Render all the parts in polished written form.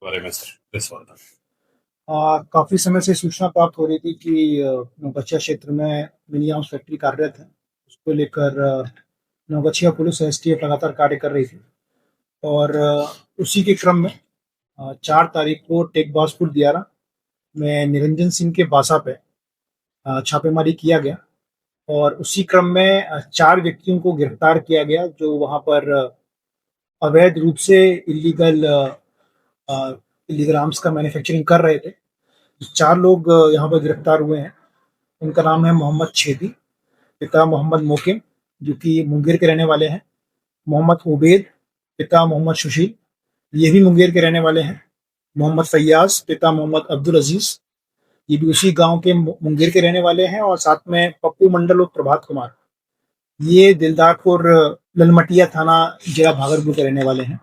बारे में सर इस वार काफी समय से सूचना प्राप्त हो रही थी कि नौगछिया क्षेत्र में मिनी आर्म्स फैक्ट्री कार्यरत है। उसको लेकर नौगछिया पुलिस और एसटीएफ लगातार कार्य कर रही थी और उसी के क्रम में 4 तारीख को टेक बाजपुर दियारा में निरंजन सिंह के बासा पे छापेमारी किया गया और उसी क्रम में 4 व्यक्तियों को गिरफ्तार किया गया जो वहां पर अवैध रूप से इलीगल इलीगल आर्म्स का मैन्युफैक्चरिंग कर रहे थे। 4 लोग यहाँ पर गिरफ्तार हुए हैं। उनका नाम है मोहम्मद छेदी, पिता मोहम्मद मोकिम जो कि मुंगेर के रहने वाले हैं। मोहम्मद उबैद, पिता मोहम्मद सुशील, ये भी मुंगेर के रहने वाले हैं। मोहम्मद फैयाज, पिता मोहम्मद अब्दुल अजीज, ये भी उसी गांव के मुंगेर के रहने वाले हैं। और साथ में पप्पू मंडल और प्रभात कुमार, ये दिलदारपुर ललमटिया थाना जिला भागलपुर के रहने वाले हैं।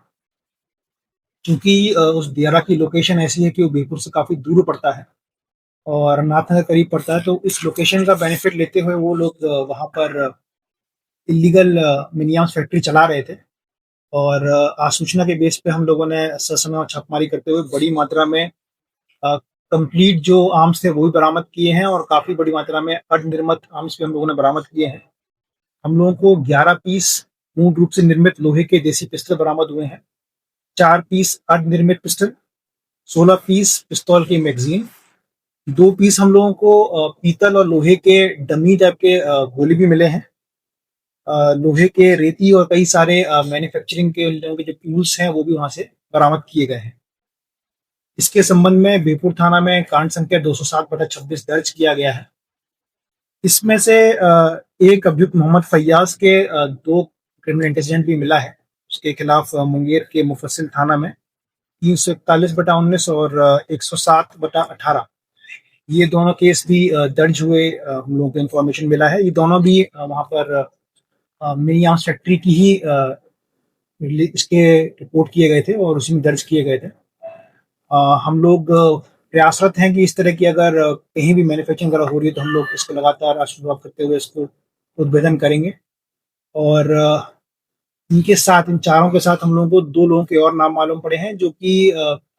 क्योंकि उस दियारा की लोकेशन ऐसी है कि वो बीरपुर से काफ़ी दूर पड़ता है और नाथनगर करीब पड़ता है, तो इस लोकेशन का बेनिफिट लेते हुए वो लोग वहाँ पर इलीगल मिनी आर्म्स फैक्ट्री चला रहे थे। और आज सूचना के बेस पे हम लोगों ने ससमय छापेमारी करते हुए बड़ी मात्रा में कंप्लीट जो आर्म्स थे वो भी बरामद किए हैं और काफ़ी बड़ी मात्रा में अर्धनिर्मित आर्म्स भी हम लोगों ने बरामद किए हैं। हम लोगों को 11 पीस पूर्ण रूप से निर्मित लोहे के देसी पिस्टल बरामद हुए हैं, 4 पीस अर्धनिर्मित पिस्टल, 16 पीस पिस्तौल की मैगजीन, 2 पीस हम लोगों को पीतल और लोहे के डमी टाइप के गोले भी मिले हैं। लोहे के रेती और कई सारे मैन्युफैक्चरिंग के जो टूल्स हैं वो भी वहां से बरामद किए गए हैं। इसके संबंध में बीरपुर थाना में कांड संख्या 207/26 दर्ज किया गया है। इसमें से एक अभियुक्त मोहम्मद फैयाज के 2 क्रिमिनल इंटेलिजेंट भी मिला है। उसके खिलाफ मुंगेर के मुफस्सिल थाना में 341/19 और 107/18 ये दोनों केस भी दर्ज हुए। हम लोगों को इन्फॉर्मेशन मिला है। ये दोनों भी वहाँ पर मिनी आर्म्स फैक्ट्री की ही इसके रिपोर्ट किए गए थे और उसी में दर्ज किए गए थे। हम लोग प्रयासरत हैं कि इस तरह की अगर कहीं भी मैन्युफैक्चरिंग वगैरह हो रही है तो हम लोग इसको लगातार शुरुआत करते हुए इसको उद्भेदन करेंगे। और इनके साथ, इन चारों के साथ हम लोगों को 2 लोगों के और नाम मालूम पड़े हैं जो कि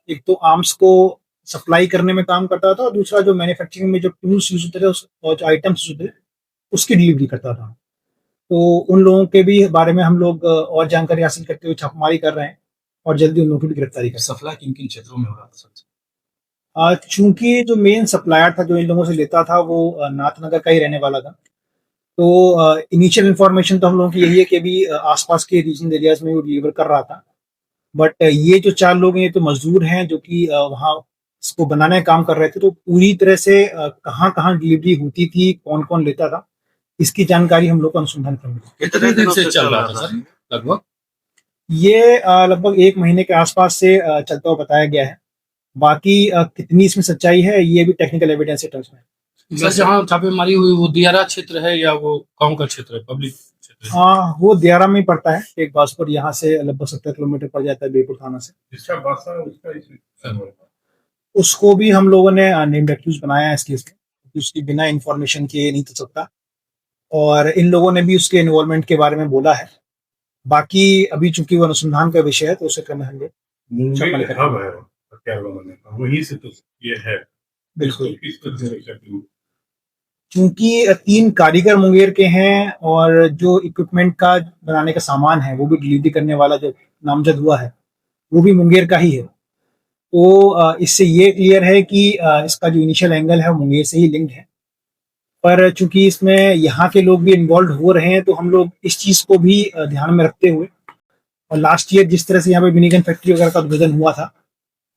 एक तो आर्म्स को सप्लाई करने में काम करता था और दूसरा जो मैन्युफैक्चरिंग में जो टूल्स यूज होते थे और जो आइटम्स यूज होते थे उसकी डिलीवरी करता था। तो उन लोगों के भी बारे में हम लोग और जानकारी हासिल करते हुए छापेमारी कर रहे हैं और जल्दी उन लोगों की भी गिरफ्तारी कर। सप्लाई किन किन क्षेत्रों में हो रहा था सर? चूंकि जो मेन सप्लायर था जो इन लोगों से लेता था वो नाथनगर का ही रहने वाला था, तो इनिशियल इन्फॉर्मेशन तो हम लोगों की यही है कि अभी आसपास के रीजनल एरियाज में वो डिलीवर कर रहा था। बट ये जो 4 लोग हैं ये तो मजदूर हैं जो कि वहाँ इसको बनाने का काम कर रहे थे। तो पूरी तरह से कहाँ कहाँ डिलीवरी होती थी, कौन कौन लेता था, इसकी जानकारी हम लोग को अनुसंधान करनी थी। कितने दिन से चल रहा था सर लगभग? ये लगभग 1 महीने के आसपास से चलता हुआ बताया गया है। बाकी कितनी इसमें सच्चाई है ये भी टेक्निकल एविडेंस से टच में। सर जहाँ छापेमारी हुई वो दियारा क्षेत्र है या वो गांव का क्षेत्र है, पब्लिक क्षेत्र है? हाँ, वो दियारा में ही पड़ता है। टेक बाजपुर यहाँ से लगभग 70 किलोमीटर पड़ जाता है बीरपुर थाना से। जिसका बासा उसका उसको भी हम लोगों ने नेम्ड एक्यूज बनाया है इस केस में, क्योंकि उसकी बिना इंफॉर्मेशन के नहीं चल सकता और इन लोगों ने भी उसके इन्वॉल्वमेंट के बारे में बोला है। बाकी अभी चूंकि वो अनुसंधान का विषय है तो उसे क्रम में हम लोग मुंबई में हब है हत्यारों ने, वहीं से तो ये है। बिल्कुल। किस तरह से चूंकि 3 कारीगर मुंगेर के हैं और जो इक्विपमेंट का बनाने का सामान है वो भी डिलीवरी करने वाला जो नामजद हुआ है वो भी मुंगेर का ही है। तो इससे ये क्लियर है कि इसका जो इनिशियल एंगल है वो मुंगेर से ही लिंक्ड है। पर चूंकि इसमें यहाँ के लोग भी इन्वॉल्व हो रहे हैं तो हम लोग इस चीज़ को भी ध्यान में रखते हुए, और लास्ट ईयर जिस तरह से यहाँ पे मिनीगन फैक्ट्री वगैरह का उद्भेदन हुआ था,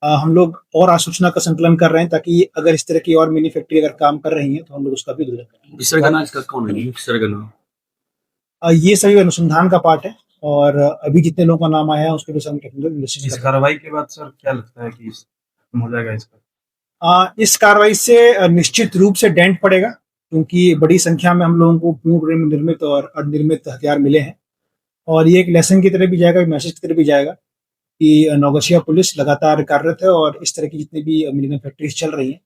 हम लोग और आसूचना का संकलन कर रहे हैं ताकि अगर इस तरह की और मिनी फैक्ट्री अगर काम कर रही है तो हम लोग उसका भी उद्भेदन करें। सरगना इसका कौन है? सरगना ये सभी अनुसंधान का पार्ट है और अभी जितने लोगों का नाम आया है उसके भी हम टेक्निकल इस इन्वेस्टिगेशन। कार्रवाई के बाद सर क्या लगता है कि खत्म हो जाएगा इसका? इस कार्रवाई से निश्चित रूप से डेंट पड़ेगा क्योंकि बड़ी संख्या में हम लोगों को पूर्ण निर्मित और अनिर्मित हथियार मिले हैं और ये एक लेसन की तरह भी जाएगा, मैसेज की तरह भी जाएगा कि नौगछिया पुलिस लगातार कार्यरत है और इस तरह की जितनी भी मिनीगन फैक्ट्रीज चल रही हैं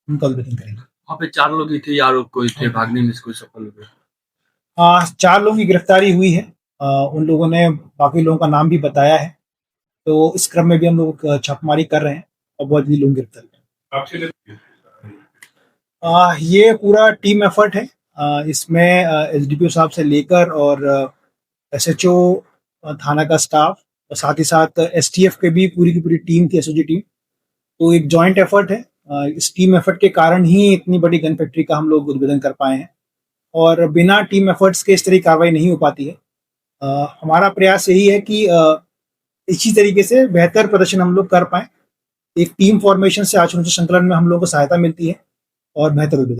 उनका उद्भेदन करेंगे। वहाँ पे 4 लोग ही थे या और कोई थे? भागने में कोई सफल हो गया? 4 लोगों की गिरफ्तारी हुई है। उन लोगों ने बाकी लोगों का नाम भी बताया है। तो इस क्रम में भी हम लोग छापेमारी कर रहे हैं और बहुत जल्दी लोग गिरफ्तार करें। आपके लिए ये पूरा टीम एफर्ट है। इसमें एसडीपीओ साहब से लेकर और एसएचओ थाना का स्टाफ और साथ ही साथ एसटीएफ के भी पूरी की पूरी टीम थी, एसओजी टीम। तो एक जॉइंट एफर्ट है। इस टीम एफर्ट के कारण ही इतनी बड़ी गन फैक्ट्री का हम लोग उद्भेदन कर पाए हैं और बिना टीम एफर्ट्स के इस तरह की कार्रवाई नहीं हो पाती है। हमारा प्रयास यही है कि इसी तरीके से बेहतर प्रदर्शन हम लोग कर पाए। एक टीम फॉर्मेशन से आचरण संकलन में हम लोगों को सहायता मिलती है और बेहतर उद्भेदन